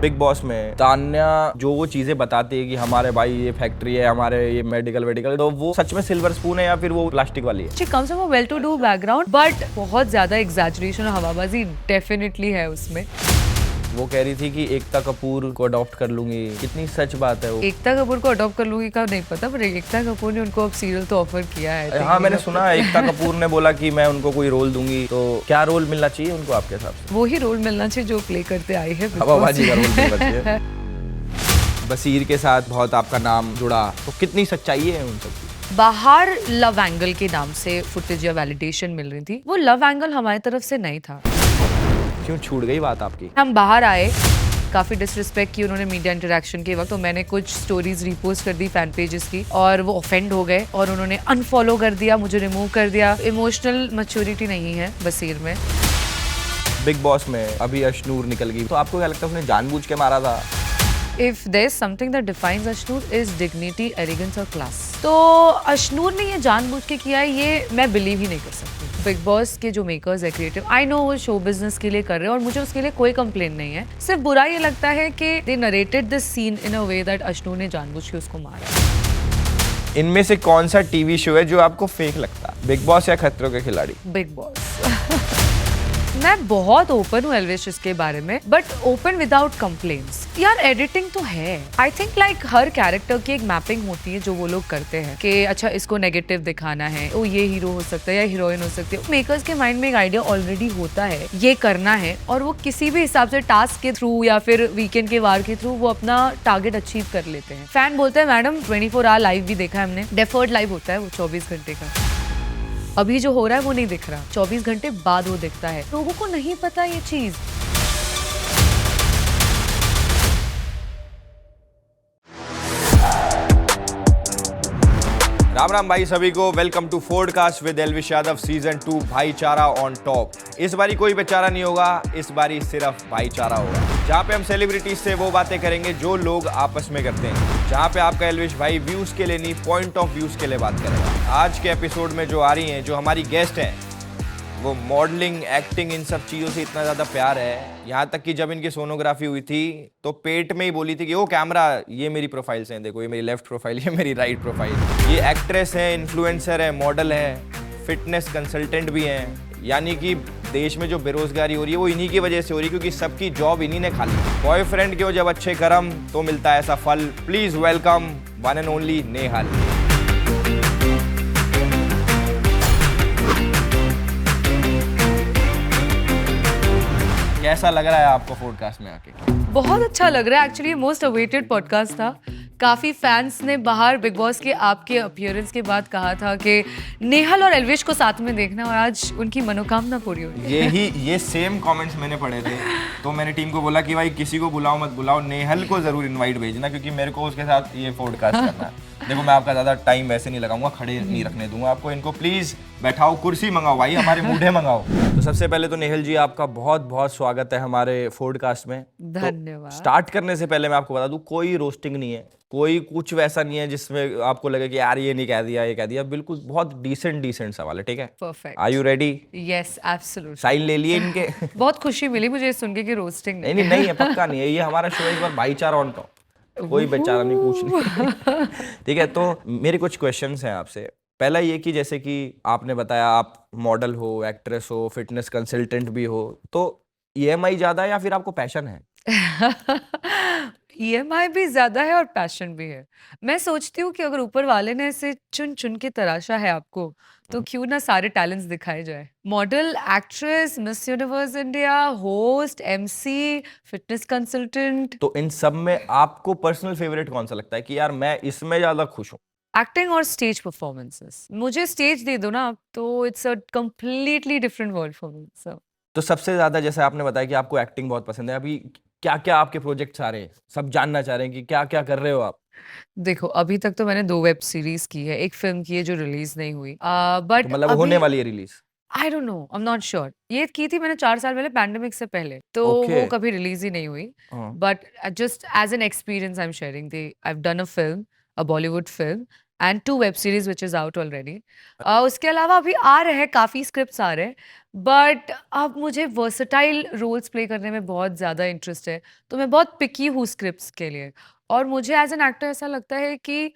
Big boss में तान्या जो वो चीजें बताती है कि हमारे भाई ये फैक्ट्री है, हमारे ये मेडिकल, तो वो सच में सिल्वर स्पून है या फिर वो प्लास्टिक वाली है? She comes from a well-to-do background, but बहुत ज्यादा एग्जैजरेशन और हवाबाजी डेफिनेटली है उसमें। वो कह रही थी कि एकता कपूर को अडॉप्ट कर लूंगी, कितनी सच बात है वो? एकता कपूर को अडॉप्ट कर लूंगी का नहीं पता, पर एकता कपूर ने उनको अब सीरियल तो ऑफर किया है। हाँ, मैंने सुना है एकता कपूर ने बोला कि मैं उनको कोई रोल दूंगी, तो क्या रोल मिलना चाहिए उनको आपके हिसाब से? वो ही रोल मिलना चाहिए जो प्ले करते आए हैं। हवाबाजी का रोल मिलना चाहिए। बसीर के साथ बहुत आपका नाम जुड़ा, तो कितनी सच्चाई है उन सब? बाहर लव एंगल के नाम से फुटेज या वैलिडेशन मिल रही थी, वो लव एंगल हमारी तरफ से नहीं था। क्यों छूट गई बात आपकी? हम बाहर आए, काफी डिसरिस्पेक्ट की उन्होंने मीडिया इंटरेक्शन के वक्त, तो मैंने कुछ स्टोरीज रिपोस्ट कर दी फैन पेजेस की और वो ऑफेंड हो गए और उन्होंने अनफॉलो कर दिया, मुझे रिमूव कर दिया। इमोशनल मैच्योरिटी नहीं है बसीर में। बिग बॉस में अभी अशनूर निकल गई, तो आपको क्या लगता है उसने जानबूझ के मारा था? If there's something that defines Ashnoor is dignity, arrogance और class. तो अशनूर ने ये जानबूझ के किया है, ये मैं बिलीव ही नहीं कर सकती। बिग बॉस के जो मेकर्स है क्रिएटिव, आई नो वो शो बिजनेस के लिए कर रहे हैं और मुझे उसके लिए कोई कंप्लेन नहीं है। सिर्फ बुरा ये लगता है कि they narrated this scene in a way that Ashnoor ने जानबूझ के उसको मारा। इनमें से कौन सा टीवी शो है जो आपको फेक लगता है, बिग बॉस या खतरों के खिलाड़ी? Big boss. मैं बहुत ओपन हूँ एल्विश इसके बारे में, बट ओपन विदाउट कंप्लेंट्स। यार एडिटिंग तो है, I think like her character की एक मैपिंग होती है जो वो लोग करते हैं कि अच्छा इसको नेगेटिव दिखाना है, वो ये हीरो हो सकता है या हीरोइन हो सकती है। मेकर्स के माइंड में एक आइडिया ऑलरेडी होता है, ये करना है, और वो किसी भी हिसाब से टास्क के थ्रू या फिर वीकेंड के वार के थ्रू वो अपना टारगेट अचीव कर लेते हैं। फैन बोलते हैं मैडम 24 आवर लाइव भी देखा है हमने, डेफर्ड लाइव होता है वो 24 घंटे का। अभी जो हो रहा है वो नहीं दिख रहा, 24 घंटे बाद वो दिखता है। लोगों को नहीं पता ये चीज। राम राम भाई सभी को, welcome to podcast with Elvish Yadav season 2 भाईचारा ऑन टॉप। इस बारी कोई बेचारा नहीं होगा, इस बारी सिर्फ भाईचारा होगा, जहाँ पे हम सेलिब्रिटीज से वो बातें करेंगे जो लोग आपस में करते हैं, जहाँ पे आपका एल्विश भाई व्यूज के लिए नहीं पॉइंट ऑफ व्यूज के लिए बात करेगा। आज के एपिसोड में जो आ रही हैं, जो हमारी गेस्ट हैं, वो मॉडलिंग, एक्टिंग, इन सब चीज़ों से इतना ज़्यादा प्यार है, यहाँ तक कि जब इनकी सोनोग्राफी हुई थी तो पेट में ही बोली थी कि वो कैमरा, ये मेरी प्रोफाइल से देखो, ये मेरी लेफ्ट प्रोफाइल, ये मेरी राइट प्रोफाइल। ये एक्ट्रेस है, इन्फ्लुएंसर है, मॉडल है, फिटनेस कंसल्टेंट भी हैं। यानी कि देश में जो बेरोजगारी हो रही है वो इन्हीं की वजह से हो रही है, क्योंकि सबकी जॉब इन्हीं ने खा ली। बॉयफ्रेंड के हो जब अच्छे कर्म तो मिलता है ऐसा फल। Please welcome one and only Nehal. कैसा लग रहा है आपको पॉडकास्ट में आके? बहुत अच्छा लग रहा है, एक्चुअली मोस्ट अवेटेड पॉडकास्ट था। काफी फैंस ने बाहर बिग बॉस के आपके अपीयरेंस के बाद कहा था कि नेहल और एल्विश को साथ में देखना, और आज उनकी मनोकामना पूरी हो रही है। ये सेम कमेंट्स मैंने पढ़े थे, तो मैंने टीम को बोला कि भाई किसी को बुलाओ मत बुलाओ, नेहल को जरूर इनवाइट भेजना, क्योंकि मेरे को उसके साथ ये पॉडकास्ट करना है। देखो मैं आपका ज़्यादा टाइम वैसे नहीं लगाऊंगा, खड़े नहीं रखने दूंगा आपको। इनको प्लीज़ बैठाओ, कुर्सी मंगाओ भाई, हमारे मूढ़े मंगाओ। तो सबसे पहले तो नेहल जी आपका बहुत बहुत स्वागत है हमारे पॉडकास्ट में। धन्यवाद। स्टार्ट करने से पहले मैं आपको बता दूं, कोई रोस्टिंग नहीं है, कोई कुछ वैसा नहीं है जिसमें आपको लगे कि यार ये नहीं कह दिया, ये कह दिया। बिल्कुल बहुत डिसेंट सवाल है, ठीक है? Perfect. Are you ready? Yes absolutely. Sign ले लिए इनके? बहुत खुशी मिली मुझे सुन के कि रोस्टिंग नहीं है, पक्का नहीं है। ये हमारा शो है इस बार भाईचारा ऑन टॉप, कोई बेचारा नहीं पूछना। ठीक है, तो मेरे कुछ क्वेश्चंस हैं आपसे। पहला ये कि जैसे कि आपने बताया आप मॉडल हो, एक्ट्रेस हो, फिटनेस कंसल्टेंट भी हो, तो ईएमआई ज्यादा है या फिर आपको पैशन है? ईएमआई भी ज्यादा है और पैशन भी है। मैं सोचती हूँ कि अगर ऊपर वाले ने ऐसे चुन चुन के तराशा है आपको, तो क्यों ना सारे टैलेंट्स दिखाए जाए। Model, actress, miss universe India, host, MC, fitness consultant. तो इन सब में आपको पर्सनल फेवरेट कौन सा लगता है कि यार मैं इसमें ज्यादा खुश हूँ? एक्टिंग और स्टेज परफॉर्मेंसेस। मुझे स्टेज दे दो ना आप, तो it's a completely different world for me. So तो सबसे ज्यादा, जैसे आपने बताया कि आपको एक्टिंग बहुत पसंद है, अभी क्या क्या आपके प्रोजेक्ट्स आ रहे हैं? सब जानना चाह रहे हैं कि क्या क्या कर रहे हो आप। देखो, अभी तक तो मैंने 2 वेब सीरीज की है, एक फिल्म की है जो रिलीज नहीं हुई, तो बट मतलब होने वाली है release? I don't know, I am not sure. ये की थी मैंने 4 साल पहले पैंडेमिक से पहले, तो ओके। वो कभी रिलीज ही नहीं हुई। हाँ। But just as an experience I am sharing, I have done a film, a Bollywood film, and 2 web series which is out already. उसके अलावा अभी आ रहे हैं, काफ़ी स्क्रिप्ट्स आ रहे हैं, बट अब मुझे वर्सेटाइल रोल्स प्ले करने में बहुत ज़्यादा इंटरेस्ट है, तो मैं बहुत पिकी हूँ स्क्रिप्ट्स के लिए। और मुझे एज़ एन एक्टर ऐसा लगता है कि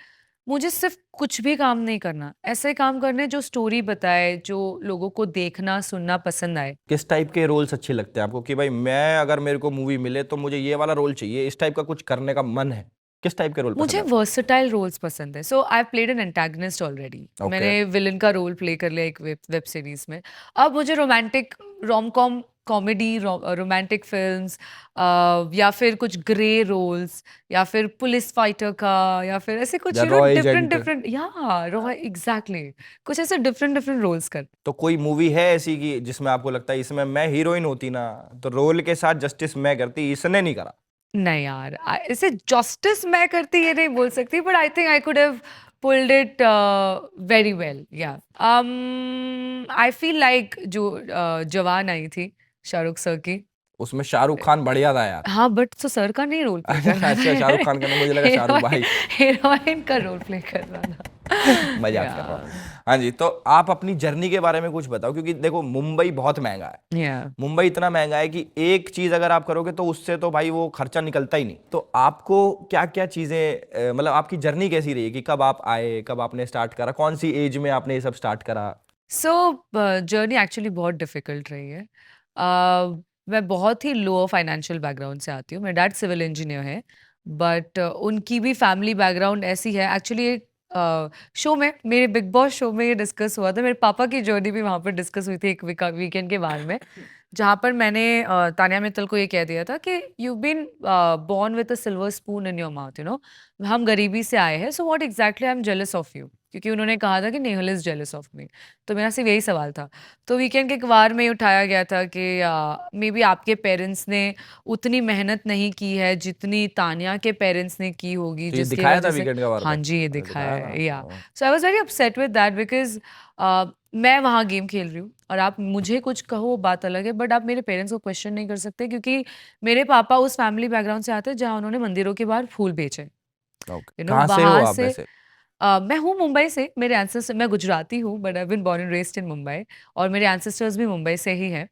मुझे सिर्फ कुछ भी काम नहीं करना, ऐसे काम करने जो स्टोरी बताए, जो लोगों को देखना, सुनना पसंद आए। किस टाइप के रोल्स अच्छे लगते हैं आपको कि भाई मैं अगर मेरे को मूवी मिले तो मुझे ये वाला रोल चाहिए, इस टाइप का कुछ करने का मन है? किस टाइप के रोल पसंद मुझे है आपको? वर्सेटाइल रोल्स पसंद है। So I played an antagonist already. Okay. मैंने विलन का रोल प्ले कर लिया एक वेब सीरीज में। अब मुझे romantic rom com comedy romantic films या फिर कुछ ग्रे रोल्स या फिर पुलिस फाइटर का या फिर ऐसे कुछ या रॉ डिफरेंट एजेंट। डिफरेंट या रॉ एग्जैक्टली कुछ ऐसे डिफरेंट डिफरेंट रोल्स कर। तो कोई मूवी है ऐसी कि जिसमें आपको लगता है इसमें मैं हीरोइन होती ना तो रोल के साथ जस्टिस मैं करती, इसने नहीं करा? नहीं यार, इसे जस्टिस मैं करती ये नहीं बोल सकती, but I think I could have pulled it very well. या आई फील लाइक जो जवान आई थी शाहरुख सर की, उसमें शाहरुख खान बढ़िया था यार। हाँ बट तो सर का नहीं रोल प्ले कर रहा अच्छा, शाहरुख खान का नहीं, मुझे लगा शाहरुख भाई। हीरोइन का रोल प्ले कर रहा था। मजाक कर रहा हूँ। हाँ जी, तो आप अपनी जर्नी के बारे में कुछ बताओ, क्योंकि देखो मुंबई बहुत महंगा है। या मुंबई इतना महंगा है कि एक चीज अगर आप करोगे तो उससे तो भाई वो खर्चा निकलता ही नहीं। तो आपको क्या क्या चीजें मतलब आपकी जर्नी कैसी रही कि कब आप आए, कब आपने स्टार्ट करा, कौन सी एज में आपने ये सब स्टार्ट करा? सो जर्नी एक्चुअली बहुत डिफिकल्ट रही है। मैं बहुत ही लोअर फाइनेंशियल बैकग्राउंड से आती हूँ। मेरा डैड सिविल इंजीनियर है, बट उनकी भी फैमिली बैकग्राउंड ऐसी है। एक्चुअली एक शो में, मेरे बिग बॉस शो में ये डिस्कस हुआ था। मेरे पापा की जर्नी भी वहाँ पर डिस्कस हुई थी एक वीकेंड के बाद में, जहाँ पर मैंने तान्या मित्तल को ये कह दिया था कि you been born with a silver spoon in your mouth, you know, हम गरीबी से आए हैं, so what exactly I am jealous of you, क्योंकि उन्होंने कहा था कि Nehal is jealous of me. तो मेरा सिर्फ यही सवाल था। तो वीकेंड के अखबार में उठाया गया था कि मे बी आपके पेरेंट्स ने उतनी मेहनत नहीं की है जितनी तान्या के पेरेंट्स ने की होगी, तो ये जिसकी दिखाया था वजह से। वीकेंड का बार हाँ में? जी, ये अरे दिखाया दिखाया था। है। या so I was very upset with that because मैं वहाँ गेम खेल रही हूँ और आप मुझे कुछ कहो बात अलग है, बट आप मेरे पेरेंट्स को क्वेश्चन नहीं कर सकते, क्योंकि मेरे पापा उस फैमिली बैकग्राउंड से आते हैं जहाँ उन्होंने मंदिरों के बाहर फूल बेचे, ओके, यू नो, कहाँ से हो वहां आप से। वैसे? मैं हूँ मुंबई से, मेरे एंसेस्टर, मैं गुजराती हूँ but I been born and raised in Mumbai, और मेरे एंसेस्टर्स भी मुंबई से ही हैं।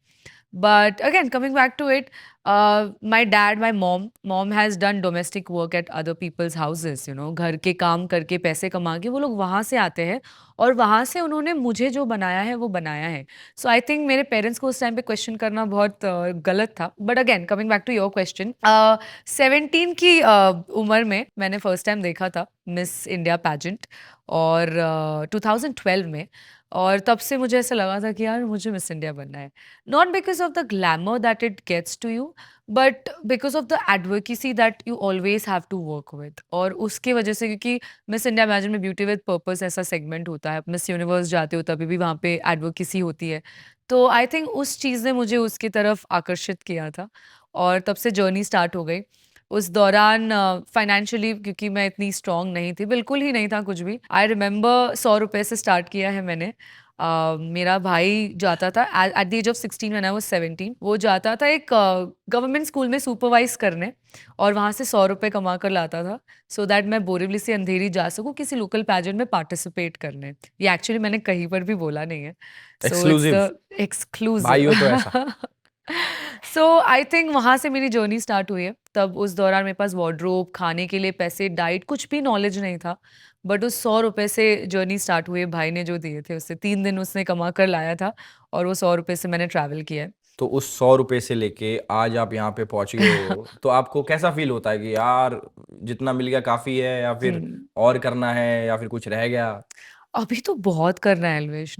But again, coming back to it, my dad, my mom has done domestic work at other people's houses, you know, घर के काम करके पैसे कमा के वो लोग वहाँ से आते हैं और वहाँ से उन्होंने मुझे जो बनाया है वो बनाया है। So I think मेरे पेरेंट्स को उस टाइम पे क्वेश्चन करना बहुत गलत था। But again, coming back to your question, 17 की उम्र में मैंने फर्स्ट टाइम देखा था मिस इंडिया पैजेंट, और 2012 में, और तब से मुझे ऐसा लगा था कि यार मुझे मिस इंडिया बनना है। Not because of the glamour that it gets to you, but because of the advocacy that you always have to work with. और उसकी वजह से, क्योंकि मिस इंडिया इमेजिन में ब्यूटी विद पर्पस ऐसा सेगमेंट होता है, मिस यूनिवर्स जाते हो तभी भी वहाँ पे एडवोकेसी होती है। तो आई थिंक उस चीज़ ने मुझे उसकी तरफ आकर्षित किया था और तब से जर्नी स्टार्ट हो गई। उस दौरान फाइनेंशियली क्योंकि मैं इतनी स्ट्रांग नहीं थी, बिल्कुल ही नहीं था कुछ भी। आई रिमेंबर 100 रुपए से स्टार्ट किया है मैंने। मेरा भाई जाता था at the age of 16 when I was 17, वो जाता था एक गवर्नमेंट स्कूल में सुपरवाइज करने, और वहाँ से 100 रुपए कमा कर लाता था सो दैट मैं बोरीवली से अंधेरी जा सकूँ किसी लोकल पैजेंट में पार्टिसिपेट करने। ये एक्चुअली मैंने कहीं पर भी बोला नहीं है, so it's exclusive. The exclusive. भाई हो तो ऐसा। सो आई थिंक वहाँ से मेरी जर्नी स्टार्ट हुई है। तब उस दौरान मेरे पास वार्डरोब, खाने के लिए पैसे, डाइट, कुछ भी नॉलेज नहीं था, बट उस 100 रुपए से जर्नी स्टार्ट हुई है। भाई ने जो दिए थे उससे 3 दिन उसने कमा कर लाया था, और वो 100 रुपए से मैंने ट्रैवल किया है। तो उस 100 रुपए से लेके आज आप यहाँ पे पहुंच गए हो, तो आपको कैसा फील होता है कि यार जितना मिल गया काफी है, या फिर और करना है, या फिर कुछ रह गया? अभी तो बहुत करना है Elvish.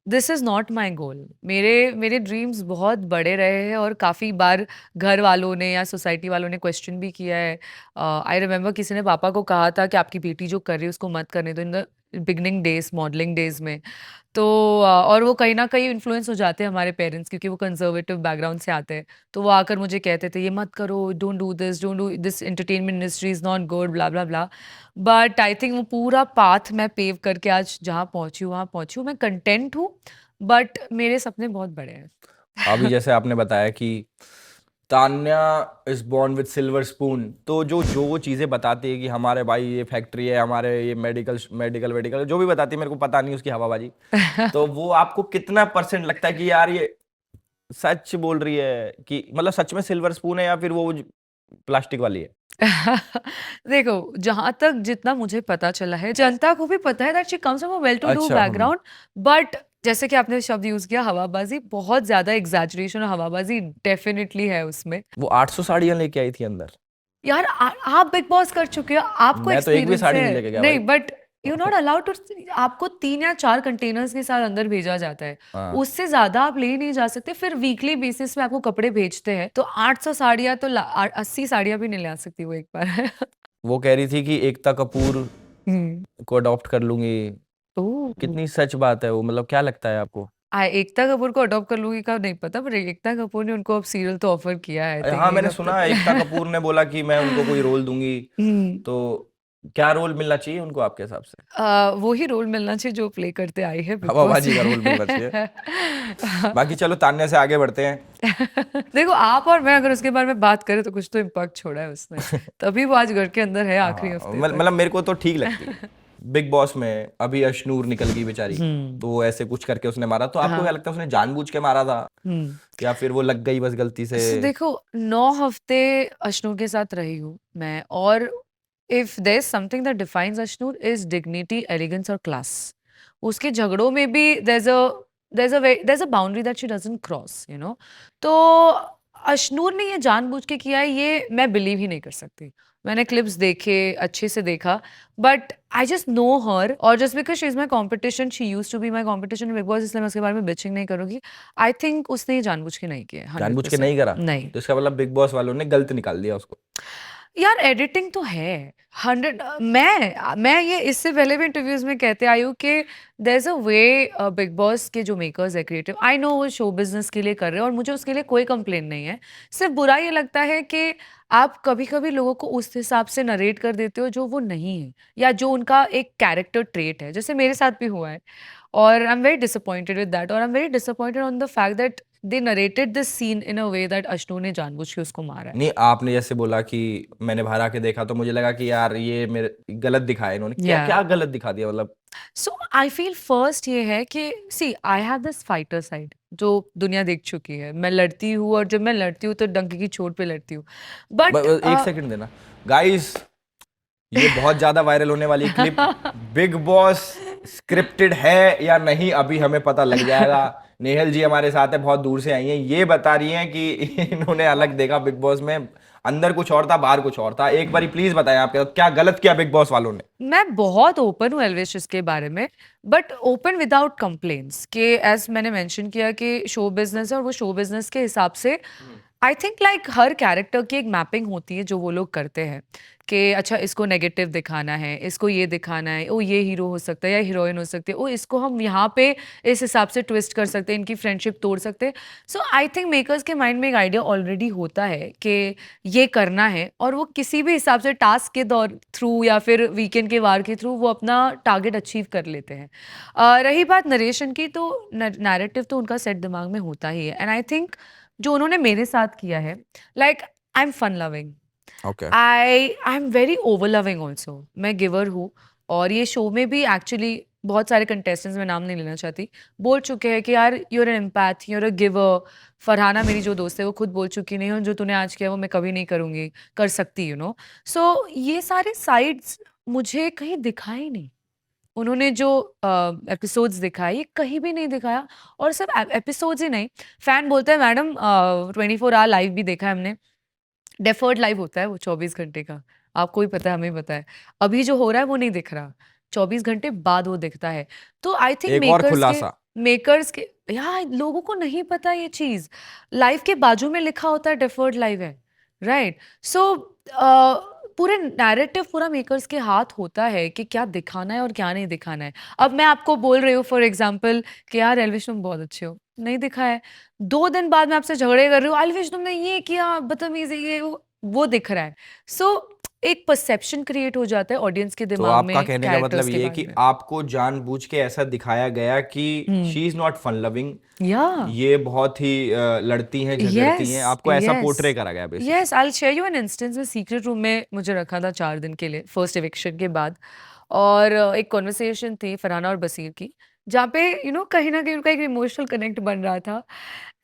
This is not my goal. मेरे मेरे ड्रीम्स बहुत बड़े रहे हैं, और काफ़ी बार घर वालों ने या सोसाइटी वालों ने क्वेश्चन भी किया है। आई रिमेंबर किसी ने पापा को कहा था कि आपकी बेटी जो कर रही है उसको मत करने दो, in the beginning days, modelling days में। तो और वो कहीं ना कहीं इन्फ्लुएंस हो जाते हैं हमारे पेरेंट्स, क्योंकि वो कंजर्वेटिव बैकग्राउंड से आते हैं। तो वो आकर मुझे कहते थे ये मत करो, don't do this, entertainment industry is not good, blah blah blah. But I think वो पूरा पाथ मैं पेव करके आज जहाँ पहुँची हूँ वहाँ पहुँची हूँ। मैं कंटेंट हूँ, बट मेरे सपने बहुत बड़े हैं। अभी जैसे आपने बताया कि Tanya is born with silver spoon. तो जो वो चीज़ें बताती है कि हमारे भाई ये फैक्ट्री है, हमारे ये मेडिकल मेडिकल मेडिकल जो भी बताती है, मेरे को पता नहीं उसकी हवाबाजी। तो वो आपको कितना % लगता है कि यार ये सच बोल रही है, कि मतलब सच में सिल्वर स्पून है, या फिर वो प्लास्टिक वाली है? देखो, जहाँ तक जितना मुझे पता चला है, जनता को भी पता है that she comes from a well to do अच्छा, बैकग्राउंड, बट जैसे कि आपने शब्द यूज किया हवाबाजी, बहुत ज्यादा एग्जैजरेशन और हवाबाजी डेफिनेटली है उसमें। वो 800 साड़ियां लेके आई थी अंदर। यार आप बिग बॉस कर चुके हो, आपको मैं तो एक भी एक्सपीरियंस साड़ी है। नहीं लेके गया नहीं, भाई। But you not allowed to. आपको 3 या 4 कंटेनर्स के साथ अंदर भेजा जाता है, हाँ। उससे ज्यादा आप ले नहीं जा सकते। फिर वीकली बेसिस में आपको कपड़े भेजते हैं, तो 800 साड़ियाँ तो 80 साड़ियाँ भी नहीं ला सकती वो एक बार। वो कह रही थी कि एकता कपूर हम्म। को अडॉप्ट कर लूंगी। ओह। कितनी सच बात है वो, मतलब क्या लगता है आपको? एकता कपूर को अडॉप्ट कर लूंगी का नहीं पता, पर एकता कपूर ने उनको अब सीरियल तो ऑफर किया है, अरे थिंक हाँ, एक मैंने हफ्ते सुना है एकता पहले। कपूर ने बोला कि मैं उनको कोई रोल दूंगी। तो क्या रोल मिलना चाहिए उनको आपके हिसाब से? वो ही रोल मिलना चाहिए जो प्ले करते आई है बिग बॉस हवाबाजी का रोल मिलना चाहिए। में। बाकी चलो, तान्या से आगे बढ़ते हैं। देखो, आप और मैं अगर उसके बारे में बात करें तो कुछ तो इम्पैक्ट छोड़ा है उसने, तभी वो आज घर के अंदर है आखिरी हाँ, हफ्ते तक। मतलब मेरे को तो ठीक लगती है। बिग बॉस में अभी अशनूर निकल गई बेचारी, तो ऐसे कुछ करके उसने मारा। तो आपको क्या लगता है, उसने जानबूझ के मारा था या फिर वो लग गई बस गलती से? देखो, 9 हफ्ते अशनूर के साथ रही हूँ मैं, और if there is something that defines Ashnoor is dignity, elegance और क्लास। उसके झगड़ों में भी there's a boundary that she doesn't cross, you know. तो अशनूर ने ये जानबूझ के किया है, ये मैं बिलीव ही नहीं कर सकती। मैंने क्लिप्स देखे, अच्छे से देखा, but I just know her, और just because she is my competition, she used to be my competition Bigg Boss, इसलिए मैं उसके बारे में बिचिंग नहीं करूंगी। आई थिंक उसने ये जानबूझ के नहीं किया, जानबूझ के 100% नहीं करा? नहीं। तो इसका मतलब बिग बॉस वालों ने गलत निकाल दिया उसको। यार एडिटिंग तो है 100। मैं ये इससे पहले भी इंटरव्यूज में कहते आई हूँ कि there is a way. Bigg Boss के जो मेकर्स है, क्रिएटिव, आई नो वो शो बिजनेस के लिए कर रहे हैं, और मुझे उसके लिए कोई कंप्लेन नहीं है। सिर्फ बुरा ये लगता है कि आप कभी कभी लोगों को उस हिसाब से नरेट कर देते हो जो वो नहीं है, या जो उनका एक कैरेक्टर ट्रेट है, जैसे मेरे साथ भी हुआ है। और I am very disappointed with that, और I am very disappointed on the fact that they narrated this scene in a way that Ashnoor ने जानबूझ के उसको मारा है। नहीं, आपने जैसे बोला कि मैंने बाहर आके देखा, तो मुझे लगा कि यार ये मेरे गलत दिखाया इन्होंने। क्या या क्या गलत दिखा दिया मतलब? सो आई फील फर्स्ट ये है कि see I have this fighter side जो दुनिया देख चुकी है। मैं लड़ती हूँ, और जब मैं लड़ती हूँ तो डंके की चोट पे लड़ती हूँ, बट एक सेकंड देना गाइस, ये बहुत ज्यादा वायरल होने वाली क्लिप। बिग बॉस स्क्रिप्टेड है या नहीं, अभी हमें पता लग जाएगा। नेहल जी हमारे साथ है, बहुत दूर से आई हैं, ये बता रही हैं कि इन्होंने अलग देखा बिग बॉस में, अंदर कुछ और था, बाहर कुछ और था। एक बारी प्लीज बताएं आप क्या गलत किया बिग बॉस वालों ने? मैं बहुत ओपन हूँ एल्विश इसके बारे में, बट ओपन विदाउट कंप्लेंट्स, कि एज मैंने मेंशन किया कि शो बिजनेस है, और वो शो बिजनेस के हिसाब से I think like her character की एक मैपिंग होती है जो वो लोग करते हैं, कि अच्छा इसको नेगेटिव दिखाना है, इसको ये दिखाना है, ओ ये हीरो हो सकता है या हीरोइन हो सकती है, ओ इसको हम यहाँ पे इस हिसाब से ट्विस्ट कर सकते हैं, इनकी फ्रेंडशिप तोड़ सकते हैं। सो आई थिंक मेकर्स के माइंड में एक आइडिया ऑलरेडी होता है कि ये करना है, और वो किसी भी हिसाब से टास्क के दौर थ्रू या फिर वीकेंड के वार के थ्रू वो अपना टारगेट अचीव कर लेते हैं। रही बात नरेशन की, तो नैरेटिव तो उनका सेट दिमाग में होता ही है, एंड आई थिंक जो उन्होंने मेरे साथ किया है, like I am fun loving, okay. I am very over loving also, मैं गिवर हूँ। और ये शो में भी एक्चुअली बहुत सारे कंटेस्टेंट्स, मैं नाम नहीं लेना चाहती, बोल चुके हैं कि यार you're an empath, you're a giver. Farhana मेरी जो दोस्त है वो खुद बोल चुकी, नहीं हो जो तूने आज किया वो मैं कभी नहीं करूँगी, कर सकती, यू नो। सो ये सारे साइड्स मुझे कहीं दिखाई नहीं। उन्होंने जो एपिसोड्स दिखाए, ये कहीं भी नहीं दिखाया। और सिर्फ एपिसोड्स ही नहीं, फैन बोलता है मैडम 24 आवर लाइव भी देखा है हमने। डेफर्ड लाइव होता है वो 24 घंटे का, आपको भी पता है, हमें भी पता है। अभी जो हो रहा है वो नहीं दिख रहा, 24 घंटे बाद वो दिखता है। तो आई थिंक एक और खुलासा। मेकर्स के यार लोगों को नहीं पता ये चीज, लाइव के बाजू में लिखा होता है डेफर्ड लाइव है, राइट। सो पूरे नैरेटिव पूरा मेकर्स के हाथ होता है कि क्या दिखाना है और क्या नहीं दिखाना है। अब मैं आपको बोल रही हूँ फॉर एग्जाम्पल कि यार एल्विश तुम बहुत अच्छे हो, नहीं दिखा है। 2 दिन बाद मैं आपसे झगड़े कर रही हूँ, एल्विश तुमने ये किया, बदतमीजी, ये वो। वो दिख रहा है। सो एक परसेप्शन क्रिएट हो जाता है ऑडियंस के तो दिमाग में आपका कहने का कैरेक्टर्स मतलब के ये बारे कि में। आपको जानबूझ के ऐसा दिखाया गया कि she is not fun loving, या ये बहुत ही लड़ती हैं, झगड़ती यस हैं, आपको ऐसा यस पोर्ट्रे करा गया basically. Yes, I will share you an instance में सीक्रेट रूम में मुझे रखा था 4 दिन के लिए फर्स्ट इविक्शन के बाद। और एक कॉन्वर्सेशन थी फरहाना और बसीर की, जहाँ पे कहीं ना कहीं उनका एक इमोशनल कनेक्ट बन रहा था।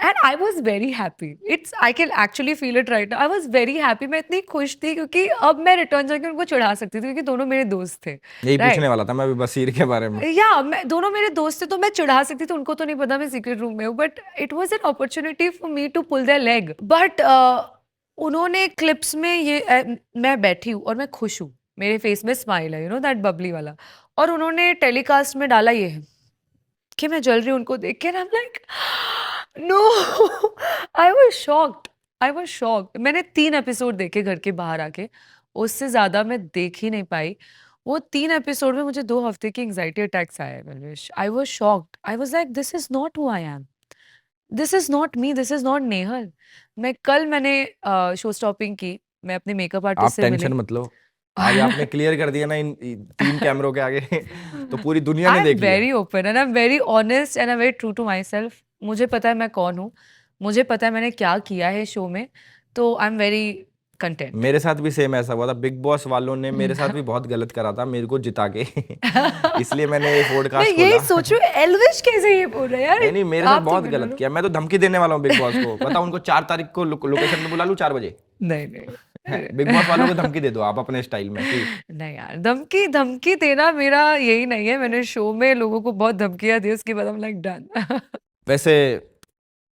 And I was very happy, it's I can actually feel it right, I was very happy. मैं इतनी खुश थी क्योंकि अब मैं रिटर्न जाके उनको चढ़ा सकती थी, क्योंकि दोनों मेरे दोस्त थे। यही पूछने राइट, वाला था मैं भी बसीर के बारे में। या मैं दोनों मेरे दोस्त थे तो मैं चढ़ा सकती थी, उनको तो नहीं पता मैं सीक्रेट रूम में हूँ, but it was an opportunity for me to pull their leg. But उन्होंने क्लिप्स में ये मैं बैठी हूँ और मैं खुश हूँ, मेरे फेस में स्माइल है, दैट बबली वाला, और उन्होंने टेलीकास्ट में डाला ये है कि मैं जल रही हूँ उनको देख के, I am like no. I was shocked, I was shocked. मैंने 3 एपिसोड देखे घर के बाहर आके, उससे ज्यादा मैं देख ही नहीं पाई। वो 3 एपिसोड में मुझे 2 हफ्ते की एंग्जाइटी अटैक्स आए। Elvish, I was shocked, I was like this is not who I am, this is not me, this is not Nehal. मैंने शो स्टॉपिंग की, मैं अपने मेकअप आर्टिस्ट आप से टेंशन मिली। मत लो, आज आपने क्लियर कर दिया ना इन 3 कैमरों के आगे तो पूरी दुनिया ने आई एम देख लिया। Very open and I am very honest and I am very true to myself. मुझे पता है मैं कौन हूँ, मुझे पता है मैंने क्या किया है शो में, तो आई एम वेरी कंटेंट। मेरे साथ भी सेम ऐसा हुआ था, बिग बॉस वालों ने मेरे साथ भी बहुत गलत करा था मेरे को जिता के इसलिए मैंने ये मैं पॉडकास्ट यही खोला। सोच रही हूँ एल्विश कैसे ये बोल रहा है यार। नहीं नहीं, मेरे साथ आप तो बहुत बना गलत लो। किया, मैं तो धमकी देने वाला हूँ बिग बॉस को। बताओ उनको 4 तारीख को लोकेशन पे बुला लूँ 4 बजे। नहीं नहीं बिग बॉस वालों को धमकी दे दो आप अपने स्टाइल में कि नहीं यार, धमकी धमकी देना मेरा यही नहीं है। मैंने शो में लोगों को बहुत धमकियां दी, उसके बाद हम लाइक डन। वैसे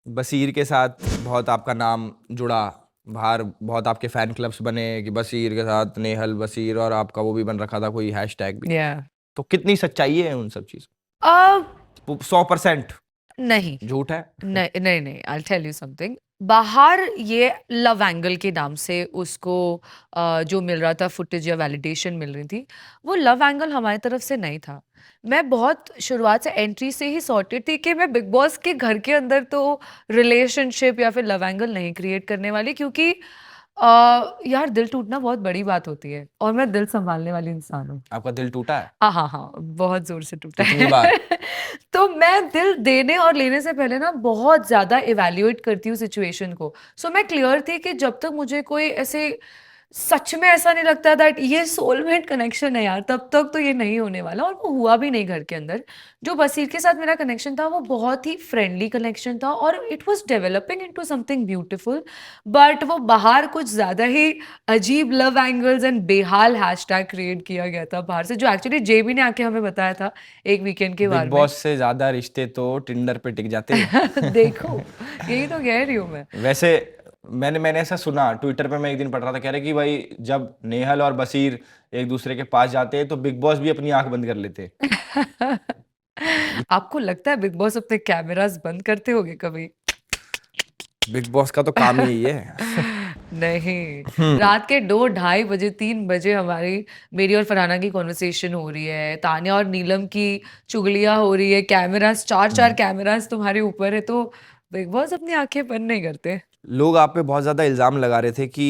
बसीर के साथ बहुत आपका नाम जुड़ा, बाहर बहुत आपके फैन क्लब्स बने कि बसीर के साथ नेहल बसीर, और आपका वो भी बन रखा था कोई हैशटैग भी। या तो कितनी सच्चाई है उन सब चीज? अब 100% नहीं झूठ है? नहीं नहीं नहीं, आई टेल यू समथिंग। बाहर ये लव एंगल के नाम से उसको जो मिल रहा था फुटेज या वैलिडेशन मिल रही थी, वो लव एंगल हमारी तरफ से नहीं था। मैं बहुत शुरुआत से एंट्री से ही सॉर्टेड थी कि मैं बिग बॉस के घर के अंदर तो रिलेशनशिप या फिर लव एंगल नहीं क्रिएट करने वाली, क्योंकि यार दिल टूटना बहुत बड़ी बात होती है और मैं दिल संभालने वाली इंसान हूँ। आपका दिल टूटा है? हाँ हाँ हाँ, बहुत जोर से टूटा कितनी है। बार? तो मैं दिल देने और लेने से पहले ना बहुत ज्यादा इवैल्यूएट करती हूँ सिचुएशन को। सो मैं क्लियर थी कि जब तक मुझे कोई ऐसे सच में ऐसा नहीं लगता दैट ये सोलमेट कनेक्शन है यार, तब तक तो ये नहीं होने वाला, और वो हुआ भी नहीं घर के अंदर। जो बसीर के साथ मेरा कनेक्शन था वो बहुत ही फ्रेंडली कनेक्शन था और it was developing into something beautiful. But वो बाहर कुछ ज्यादा ही अजीब लव एंगल्स एंड बेहाल हैशटैग क्रिएट किया गया था बाहर से, जो एक्चुअली जेबी ने आके हमें बताया था एक वीकेंड के बिग बारे में। बॉस से ज्यादा रिश्ते तो टिंडर पे टिक जाते हैं। देखो, यही तो कह रही हूँ मैं। वैसे मैंने ऐसा सुना, ट्विटर पे मैं एक दिन पढ़ रहा था, कह रहे कि भाई जब नेहल और बसीर एक दूसरे के पास जाते हैं तो बिग बॉस भी अपनी आंख बंद कर लेते हैं। आपको लगता है बिग बॉस अपने कैमरास बंद करते होंगे कभी? बिग बॉस का तो काम ही यही है। नहीं, रात के 2-2:30 बजे 3 बजे मेरी और फरहाना की कॉन्वर्सेशन हो रही है, तान्या और नीलम की चुगलियां हो रही है, कैमरास 4-4 कैमरास तुम्हारे ऊपर है, तो बिग बॉस अपनी आंखें बंद नहीं करते। लोग आप पे बहुत ज्यादा इल्जाम लगा रहे थे कि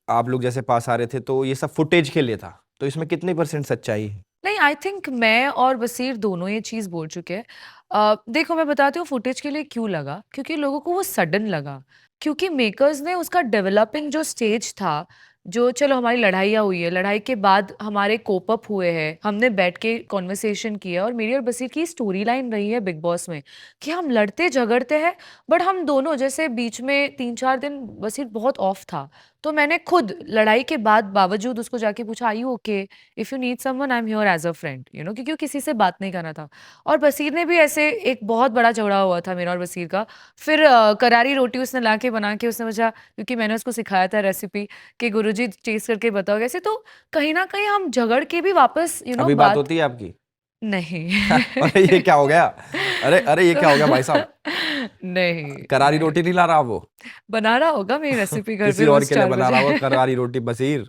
आप लोग जैसे पास आ रहे थे तो ये सब फुटेज के लिए था, तो इसमें कितनी % सच्चाई है? नहीं, आई थिंक मैं और बसीर दोनों ये चीज़ बोल चुके हैं। देखो मैं बताती हूँ फुटेज के लिए क्यों लगा, क्योंकि लोगों को वो सडन लगा, क्योंकि मेकर्स ने उसका डेवलपिंग जो स्टेज था, जो चलो हमारी लड़ाइयाँ हुई है, लड़ाई के बाद हमारे कोप अप हुए हैं, हमने बैठ के कॉन्वर्सेशन किया, और मेरी और बसीर की स्टोरी लाइन रही है बिग बॉस में कि हम लड़ते झगड़ते हैं, बट हम दोनों जैसे बीच में 3-4 दिन बसीर बहुत ऑफ था, तो मैंने खुद लड़ाई के बाद बावजूद उसको जाके पूछा I you okay, if you need someone I am here as a friend, क्योंकि वो किसी से बात नहीं करना था। और बसीर ने भी ऐसे, एक बहुत बड़ा झगड़ा हुआ था मेरा और बसीर का, फिर करारी रोटी उसने ला के बना के उसने मुझे, क्योंकि मैंने उसको सिखाया था रेसिपी कि गुरुजी टेस्ट करके बताओ कैसे, तो कहीं ना कहीं हम झगड़ के भी वापस अभी बात बात होती है आपकी? नहीं। अरे ये क्या हो गया? अरे अरे ये क्या हो गया भाई साहब? नहीं करारी नहीं, रोटी नहीं ला रहा वो? बना रहा होगा मेरी रेसिपी घर किसी पे और रोज के लिए 4 बना रहा बजे। वो करारी रोटी बसीर।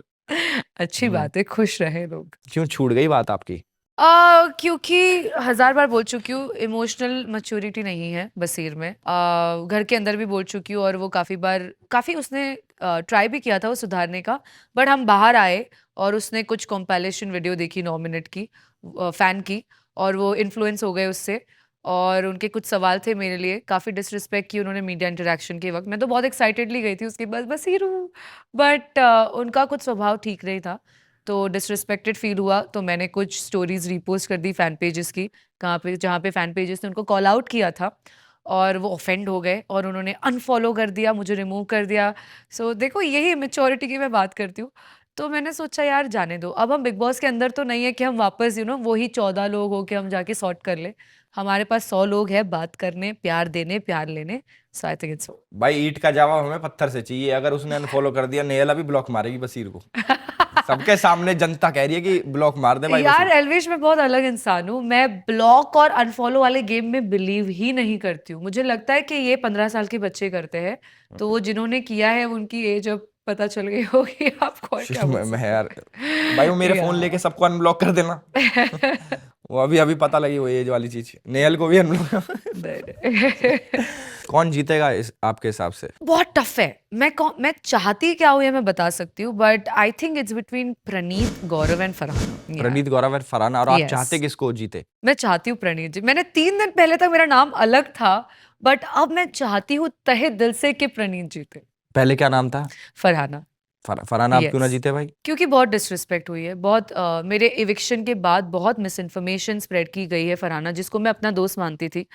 अच्छी बात है, खुश रहे लोग। क्यों छूट गई बात आपकी? क्योंकि 1000 बार बोल चुकी हूँ, इमोशनल मैच्योरिटी नहीं है बसीर में। घर के अंदर भी बोल चुकी हूँ, और वो काफ़ी उसने ट्राई भी किया था वो सुधारने का, बट हम बाहर आए और उसने कुछ कॉम्पाइलेशन वीडियो देखी 9 मिनट की, फ़ैन की, और वो इन्फ्लुएंस हो गए उससे। और उनके कुछ सवाल थे मेरे लिए, काफ़ी डिसरिस्पेक्ट की उन्होंने मीडिया इंटरेक्शन के वक्त। मैं तो बहुत एक्साइटेडली गई थी उसके बाद, बसीर हूँ, बट उनका कुछ स्वभाव ठीक नहीं था, तो डिसरिस्पेक्टेड फील हुआ। तो मैंने कुछ स्टोरीज रीपोस्ट कर दी फैन पेजेस की, कहाँ पे जहाँ पे फैन पेजेस ने उनको कॉल आउट किया था, और वो ऑफेंड हो गए और उन्होंने अनफॉलो कर दिया, मुझे रिमूव कर दिया। सो देखो, यही मेच्योरिटी की मैं बात करती हूँ। तो मैंने सोचा यार जाने दो, अब हम बिग बॉस के अंदर तो नहीं है कि हम वापस वही 14 लोग हो के हम जाके सॉर्ट कर ले। हमारे पास 100 लोग हैं बात करने, प्यार देने, प्यार लेने। सो आई थिंक इट्स भाई ईंट का जवाब हमें पत्थर से चाहिए। अगर उसने अनफॉलो कर दिया, नेहला भी ब्लॉक मारेगी बसीर को। सबके सामने जनता कह रही है कि ब्लॉक मार दे भाई यार बसीर। एलविश, मैं बहुत अलग इंसान हूँ। मैं ब्लॉक और अनफॉलो वाले गेम में बिलीव ही नहीं करती हूँ। मुझे लगता है कि ये 15 साल के बच्चे करते हैं, तो वो जिन्होंने किया है उनकी एज अब पता चल गई होगी आपको, और क्या बोल मैं सकते यार, भाई वो मेरे हैं। फोन लेके सबको अनब्लॉक कर देना। वो अभी अभी पता लगी वो एज वाली चीज, नेहल को भी अनब्लॉक। नहीं। कौन जीतेगा इस आपके हिसाब से? बहुत टफ है। मैं चाहती क्या हूँ ये मैं बता सकती हूँ, but I think it's between Praneet, Gaurav and Farhan. Praneet, Gaurav और फरहान। और आप यस, चाहते किसको जीते? मैं चाहती हूँ प्रणीत जी। मैंने 3 दिन पहले तक मेरा नाम अलग था, बट अब मैं चाहती हूँ तहे दिल से कि प्रणीत जीते। पहले क्या नाम था? फरहाना। फरहान। आप क्यों ना यस, जीते भाई? क्योंकि बहुत डिसरिस्पेक्ट हुई है, बहुत मेरे इविक्शन के बाद बहुत मिस इन्फॉर्मेशन स्प्रेड की गई है। फरहाना, जिसको मैं अपना दोस्त मानती थी,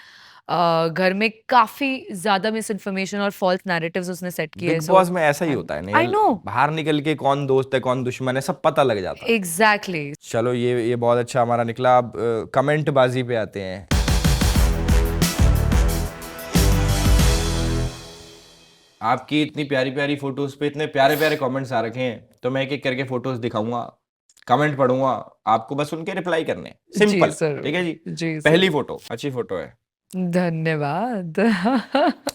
घर में काफी ज्यादा मिस इन्फॉर्मेशन और फॉल्स नैरेटिव्स उसने सेट किए हैं। बिग सो बॉस में ऐसा ही होता है आई नेहल। नो बाहर निकल के कौन दोस्त है कौन दुश्मन है सब पता लग जाता है। एग्जैक्टली। चलो ये बहुत अच्छा हमारा निकला। अब कमेंट बाजी पे आते हैं। आपकी इतनी प्यारी प्यारी फोटोज पे इतने प्यारे प्यारे कमेंट्स आ रखे हैं, तो मैं एक एक करके फोटोज दिखाऊंगा, कमेंट पढ़ूंगा, आपको बस उनके रिप्लाई करने हैं। जी सिंपल, सर। ठीक है जी। जी पहली सर। फोटो अच्छी फोटो है। धन्यवाद।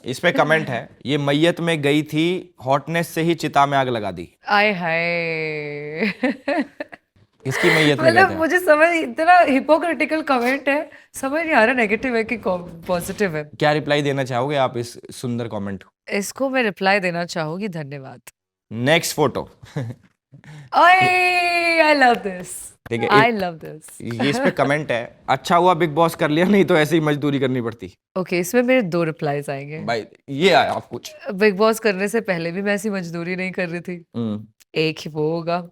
इस पे कमेंट है, ये मैयत में गई थी, हॉटनेस से ही चिता में आग लगा दी। आय हाय। इसकी मैयत में गए मतलब थे। मुझे समझ, इतना हिपोक्रिटिकल कमेंट है, समझ नहीं आ रहा नेगेटिव है कि पॉजिटिव है। क्या रिप्लाई देना चाहोगे आप इस सुंदर कमेंट को? इसको मैं रिप्लाई देना चाहूंगी, धन्यवाद। Next photo. I love this. ठीक है, आई एक लव दिस। ये इस पे कमेंट है, अच्छा हुआ बिग बॉस कर लिया, नहीं तो ऐसे ही मजदूरी करनी पड़ती। ओके, इसमें मेरे 2 रिप्लाईज आएंगे। भाई ये आया आप कुछ। बिग बॉस करने से पहले भी मैं ऐसी मजदूरी नहीं कर रही थी। एक ही वो होगा,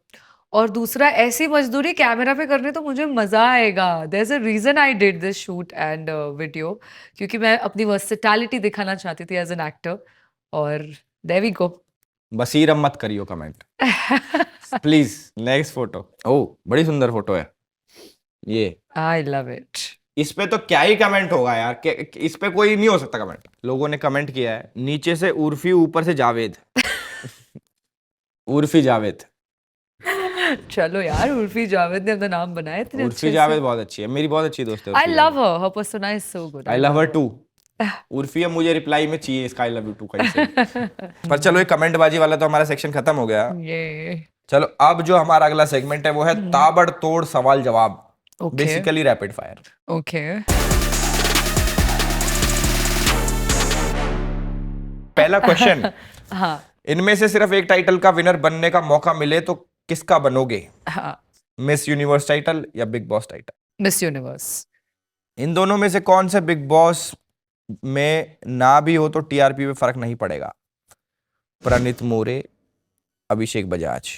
और दूसरा ऐसी मजदूरी कैमरा पे करने तो मुझे मजा आएगा। There is a reason I did this shoot and video, क्योंकि मैं अपनी वर्सेटैलिटी दिखाना चाहती थी एज एन एक्टर, और देयर वी गो। बसीर अब मत करियो कमेंट प्लीज। नेक्स्ट फोटो, ओ बड़ी सुंदर फोटो है ये। I love it. इस पे तो क्या ही कमेंट होगा यार, इस पे कोई नहीं हो सकता कमेंट। लोगों ने कमेंट किया है, नीचे से उर्फी ऊपर से जावेद। उर्फी जावेद। चलो यार, उर्फी जावेद ने अपना नाम बनाया इतने उर्फी अच्छे जावेद से। बहुत अच्छी है, मेरी बहुत अच्छी दोस्त है। I love her persona is so good. I love her too. Urfi है, मुझे रिप्लाई में चाहिए इसका आई लव यू टू कैसे। पर चलो ये कमेंट बाजी वाला तो हमारा सेक्शन खत्म हो गया। ये चलो अब जो हमारा अगला सेगमेंट है वो है ताबड़तोड़ सवाल जवाब, okay basically rapid fire. Okay. पहला क्वेश्चन, हाँ इनमें से सिर्फ एक टाइटल का विनर बनने का मौका मिले तो किसका बनोगे? हाँ। मिस यूनिवर्स टाइटल या big boss title? Miss universe. इन दोनों में से कौन से बिग बॉस में ना भी हो तो टीआरपी पे फर्क नहीं पड़ेगा? प्रणीत मोरे, अभिषेक बजाज।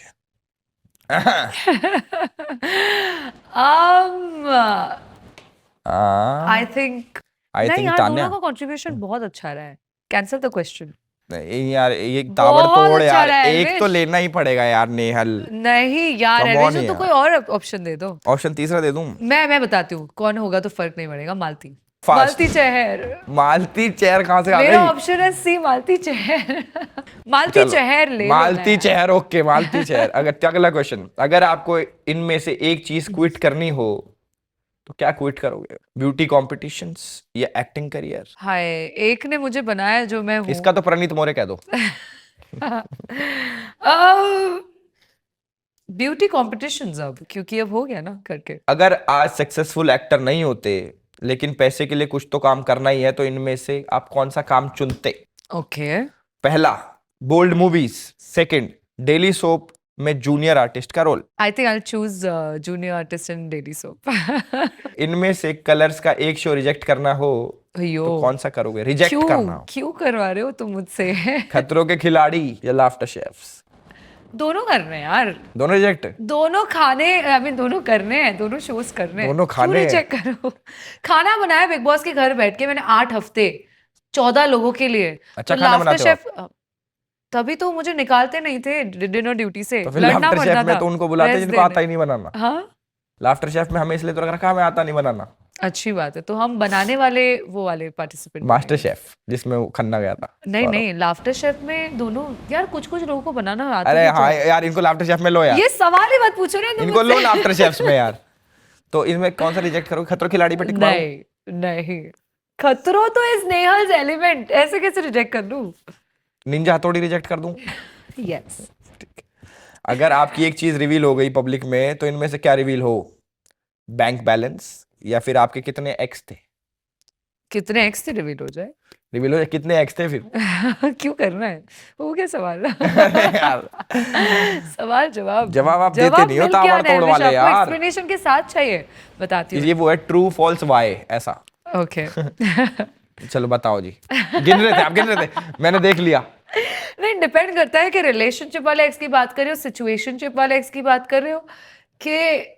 आई थिंक आई नहीं थिंक यार, तान्या। दोनों का कंट्रीब्यूशन बहुत अच्छा रहा है। Cancel the question. नहीं यार, ये बहुत ताबड़तोड़ अच्छा यार, रहा है एक तो एल्विश। लेना ही पड़ेगा यार नेहल। नहीं यार Come एल्विश, on तो यार। कोई और ऑप्शन दे दो। ऑप्शन तीसरा दे दूं? मैं बताती हूँ कौन होगा तो फर्क नहीं पड़ेगा। मालती। Fast. मालती चहर। मालती चेहर कहां से आ मेरा गई? ऑप्शन है सी, मालती चहर। मालती चलो, चहर ले लो मालती ना। चेहर, ओके मालती चेहर। अगर अगला क्वेश्चन, अगर आपको इनमें से एक चीज क्विट करनी हो तो क्या क्विट करोगे? ब्यूटी कॉम्पिटिशंस या एक्टिंग करियर? हाय, एक ने मुझे बनाया जो मैं हूँ। इसका तो प्रणीत मोरे कह दो। ब्यूटी कॉम्पिटिशंस अब, क्योंकि अब हो गया ना करके। अगर आज सक्सेसफुल एक्टर नहीं होते लेकिन पैसे के लिए कुछ तो काम करना ही है, तो इनमें से आप कौन सा काम चुनते? ओके। पहला, bold movies. Second, daily soap में जूनियर आर्टिस्ट का role. I think I choose junior artist in daily soap. इनमें से कलर्स का एक शो रिजेक्ट करना हो अयो, तो कौन सा करोगे? रिजेक्ट करना क्यों हो। क्यों करवा रहे हो तुम मुझसे? खतरों के खिलाड़ी या लाफ्टर शेफ्स? दोनों करने हैं यार, दोनों रिजेक्ट। दोनों खाने, आई मीन दोनों करने हैं, दोनों शोज करने हैं। दोनों खाने क्यों हैं। चेक करो। खाना बनाया बिग बॉस के घर बैठ के मैंने 8 हफ्ते 14 लोगों के लिए। अच्छा तो खाना लाफ्टर बनाते हो शेफ तभी तो मुझे निकालते नहीं थे डिनर ड्यूटी से, तो फिर लड़ना लाफ्टर पड़ता शेफ में था तो उनको बुलाते rest जिनको आता ही देने। नहीं बनाना। हाँ, लाफ्टर शेफ में हमें इसलिए तो रखा हमें आता नहीं बनाना। अच्छी बात है, तो हम बनाने वाले वो वाले पार्टिसिपेंट। मास्टर शेफ जिसमें वो खन्ना गया था। नहीं नहीं, लाफ्टर शेफ में दोनों यार, कुछ कुछ लोगों को बनाना आता अरे है। हाँ यार, इनको लाफ्टर शेफ में लो यार, ये सवाल ही मत पूछो ना तुम इनको लो मुझसे। लाफ्टर शेफ्स में यार। तो इसमें कौन सा रिजेक्ट करोगे? खतरों के खिलाड़ी पे टिक मारो? नहीं नहीं, खतरों तो इज नेहल्स एलिमेंट, ऐसे कैसे रिजेक्ट कर दूं? निंजा हथौड़ी रिजेक्ट कर दूं? यस। अगर आपकी एक चीज रिवील हो गई पब्लिक में, तो इनमें से क्या रिवील हो? बैंक बैलेंस या फिर आपके कितने एक्स थे? कितने एक्स थे रिवील हो जाए? रिवील हो जाए कितने एक्स थे फिर। क्यों करना है वो, क्या सवाल? यार सवाल जवाब जवाब आप देते नहीं हो, ताबड़तोड़ वाले यार। एक्सप्लेनेशन के साथ चाहिए, बताती हूँ। ये वो है ट्रू फॉल्स वाई ऐसा। ओके। चलो बताओ जी। गिन रहे थे आप, गिन रहे थे, मैंने देख लिया। नहीं, डिपेंड करता है कि रिलेशनशिप वाले एक्स की बात कर रहे हो, सिचुएशनशिप वाले एक्स की बात कर रहे हो, कि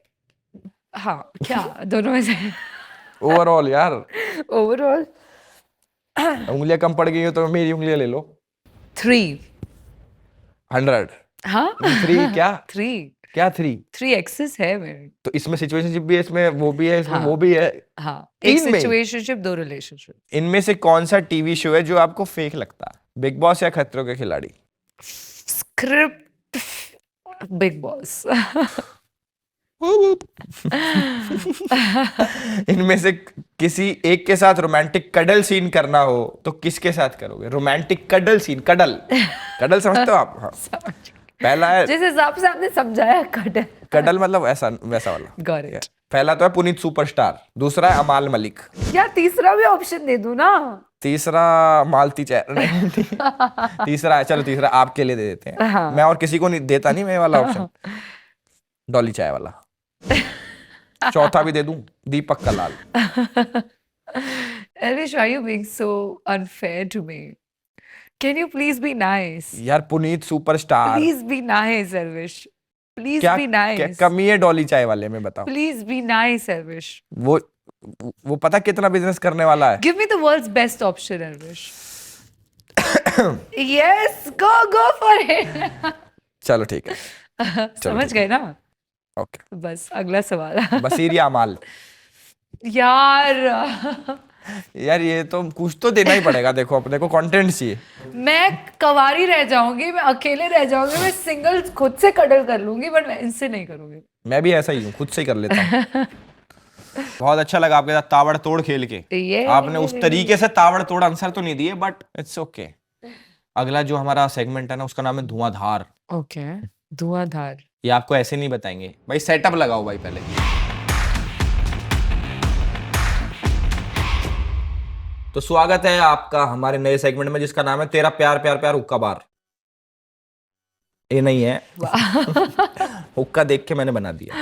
हाँ क्या दोनों में से? ओवरऑल यार, ओवरऑल उंगलियां कम पड़ गई हो तो मेरी उंगलियां ले लो। 3। 100। हाँ 3 क्या? 3 क्या 3 एक्सेस है मेरे। तो इसमें सिचुएशनशिप भी है, इसमें वो भी है, इसमें हाँ। वो भी है। हाँ, एक 3 में। Situationship, 2 relationship. इनमें से कौन सा टीवी शो है जो आपको फेक लगता है? बिग बॉस या खतरों के खिलाड़ी? Script, big boss. इनमें से किसी एक के साथ रोमांटिक कडल सीन करना हो तो किसके साथ करोगे? Romantic cuddle scene, cuddle cuddle समझते हो आप? हाँ। पहला है, जिस हिसाब से आपने समझाया, कडल कडल मतलब ऐसा वैसा वाला। Got it. पहला तो है पुनीत सुपरस्टार, दूसरा है अमाल मलिक, यार तीसरा भी ऑप्शन दे दूं ना? तीसरा मालती नहीं, तीसरा है, चलो तीसरा आपके लिए दे देते हैं। हाँ। मैं और किसी को नहीं देता, नहीं मैं वाला ऑप्शन, डॉली चाय वाला। चौथा भी दे दूं, दीपक Kalal. Elvish, why are you being so unfair to me? Can you please be nice? यार Puneet superstar, Please be nice, Elvish. Please क्या be क्या nice. कमी है डॉली चाय वाले में बताओ? Please be nice, Elvish. वो पता कितना बिजनेस करने वाला है? Give me the world's best option, Elvish. Yes, go for it. चलो ठीक है, समझ गए ना? ओके। बस अगला सवाल। बसीर या अमाल? यार यार ये तो कुछ तो देना ही पड़ेगा, देखो अपने को कंटेंट चाहिए। मैं कवारी रह जाऊंगी, मैं अकेले रह जाऊंगी, मैं सिंगल खुद से कडल कर लूंगी, बट मैं इनसे नहीं करूंगी। मैं भी ऐसा ही हूँ, खुद से ही कर लेता हूँ। बहुत अच्छा लगा आपके साथ ताबड़तोड़ खेल के। आपने उस तरीके से ताबड़तोड़ आंसर तो नहीं दिए, बट इट्स ओके। अगला जो हमारा सेगमेंट है ना, उसका नाम है धुआंधार। ओके, धुआंधार। ये आपको ऐसे नहीं बताएंगे भाई, सेटअप लगाओ भाई पहले। तो स्वागत है आपका हमारे नए सेगमेंट में, जिसका नाम है तेरा प्यार प्यार प्यार हुक्का बार। ये नहीं है, हुक्का देख के मैंने बना दिया।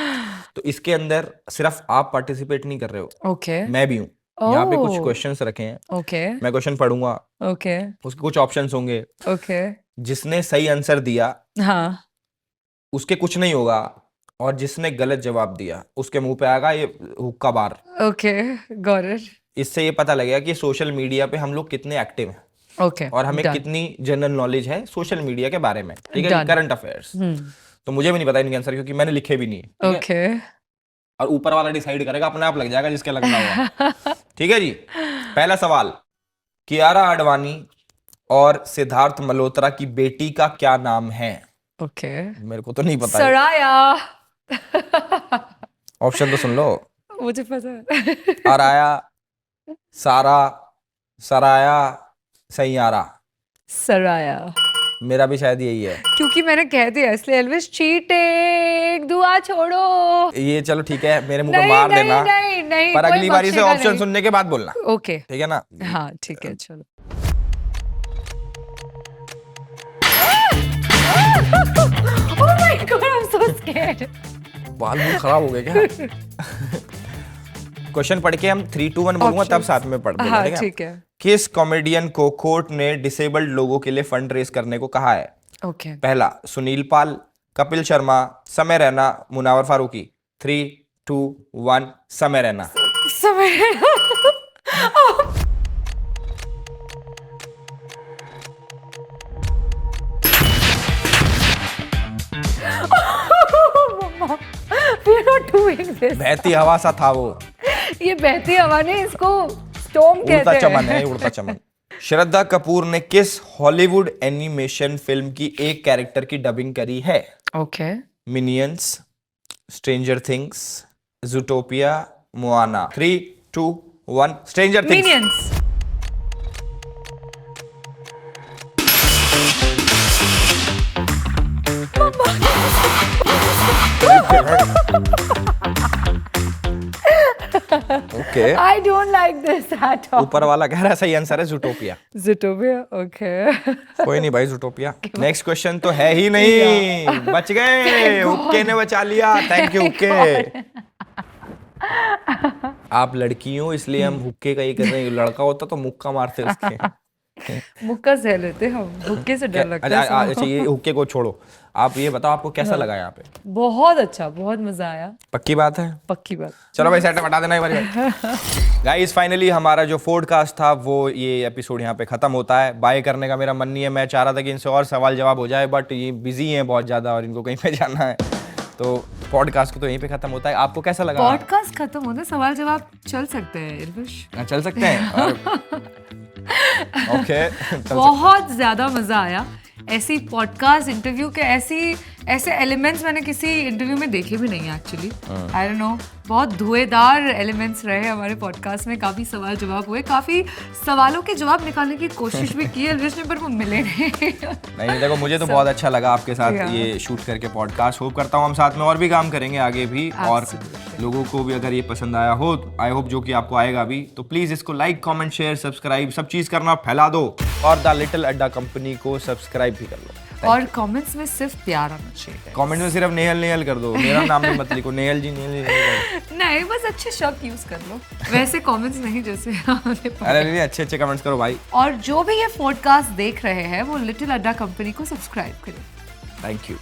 तो इसके अंदर सिर्फ आप पार्टिसिपेट नहीं कर रहे हो, ओके मैं भी हूँ। यहाँ पे कुछ क्वेश्चंस रखे हैं, ओके मैं क्वेश्चन पढ़ूंगा, ओके उसके कुछ ऑप्शंस होंगे। ओके। जिसने सही आंसर दिया हाँ उसके कुछ नहीं होगा, और जिसने गलत जवाब दिया उसके मुंह पे आएगा ये हुक्का बार। Okay, got it. इससे ये पता लगेगा कि सोशल मीडिया पे हम लोग कितने एक्टिव हैं, ओके, और हमें कितनी जनरल नॉलेज है सोशल मीडिया के बारे में। ठीक है, Done. Current affairs. तो मुझे भी नहीं पता इनके आंसर, क्योंकि मैंने लिखे भी नहीं है। ठीक है? ओके और ऊपर वाला डिसाइड करेगा, अपने आप लग जाएगा जिसके लगना होगा। ठीक है जी। पहला सवाल, कियारा आडवाणी और सिद्धार्थ मल्होत्रा की बेटी का क्या नाम है? ओके। मेरे को तो नहीं पता है। सराया। ऑप्शन तो सुन लो। मुझे पता है। अराया, सारा, सराया, सैयारा। सराया। मेरा भी शायद यही है। क्योंकि मैंने कह दिया इसलिए एल्विश चीटिंग, दुआ छोड़ो। ये चलो ठीक है, मेरे मुंह पे नहीं, मार नहीं, देना, नहीं, नहीं, पर कोई अगली बारी से बख्शेगा ऑप्शन नहीं। सुनने के बाद बोलना, ओके ठीक है ना? हाँ ठीक है चलो। Oh my God, I'm so scared. बाल भी खराब हो गए क्या? क्वेश्चन पढ़ के हम 3, 2, 1 बोलूंगा तब साथ में पढ़ देना, हाँ ठीक ठीक है? है। किस कॉमेडियन को कोर्ट ने डिसेबल्ड लोगों के लिए फंड रेज करने को कहा है? ओके पहला सुनील पाल, कपिल शर्मा, समय रैना, मुनावर फारूकी। 3, 2, 1 समय रैना। समय We're not doing this. बहती हवा सा था वो, ये बहती हवा नहीं, इसको स्टॉर्म उड़ता कहते चमन है, हैं। उड़ता चमन। श्रद्धा कपूर ने किस हॉलीवुड एनिमेशन फिल्म की एक कैरेक्टर की डबिंग करी है? Okay Minions, Stranger Things, Zootopia, Moana. 3, 2, 1 Stranger Things. Minions. Okay, I don't like this at all. ऊपर वाला कह रहा है सही आंसर है ज़ूटोपिया। Zootopia, okay. कोई नहीं भाई, ज़ूटोपिया। नेक्स्ट क्वेश्चन तो है ही नहीं, बच गए, हुक्के ने बचा लिया। थैंक यू हुक्के। आप लड़की हो इसलिए हम हुक्के का ये कर रहे हैं, लड़का होता तो मुक्का मारते उसके। मुक्का सह लेते हम, हुक्के से डर लगता है। अच्छा, ये हुक्के को छोड़ो, आप ये बताओ आपको कैसा लगा यहाँ पे? बहुत अच्छा, बहुत मजा आया। पक्की बात है? पक्की बात। चलो भाई सेट बता देना एक बार। गाइस फाइनली हमारा जो पॉडकास्ट था वो ये एपिसोड यहाँ पे खत्म होता है। बाय करने का मेरा मन नहीं है, मैं चाह रहा था कि इनसे और सवाल जवाब हो जाए, बट ये बिजी हैं बहुत ज्यादा और इनको कहीं पे जाना है, तो पॉडकास्ट को तो यहीं पे खत्म होता है। आपको कैसा लगा? पॉडकास्ट खत्म होता है, सवाल जवाब चल सकते हैं इरविश। चल सकते हैं। ओके, बहुत ज्यादा मजा आया। ऐसी पॉडकास्ट इंटरव्यू के ऐसे एलिमेंट्स मैंने किसी इंटरव्यू में देखे भी नहीं एक्चुअली। आई डोंट नो, बहुत धुएंधार एलिमेंट्स रहे हमारे पॉडकास्ट में। काफी सवाल जवाब हुए, काफी सवालों के जवाब निकालने की कोशिश भी की एल्विश ने, पर वो मिले नहीं। नहीं देखो, मुझे तो बहुत अच्छा लगा आपके साथ ये शूट करके पॉडकास्ट। होप करता हूँ हम साथ में और भी काम करेंगे आगे भी, और लोगों को भी अगर ये पसंद आया हो, आई होप जो कि आपको आएगा भी, तो प्लीज इसको लाइक, कमेंट, शेयर, सब्सक्राइब सब चीज करना, फैला दो, और द लिटिल अड्डा कंपनी को सब्सक्राइब भी कर लो। और कमेंट्स में सिर्फ प्यार आना चाहिए। कमेंट में सिर्फ नेहल कर दो, मेरा नाम भी मत लिखो, नेहल जी नेहल। नहीं, बस अच्छे शब्द यूज कर लो, वैसे कमेंट्स नहीं जैसे हमने पढ़े। अरे नहीं, अच्छे कमेंट्स करो भाई। और जो भी ये पॉडकास्ट देख रहे हैं वो लिटिल अड्डा कंपनी को सब्सक्राइब करें। Thank you.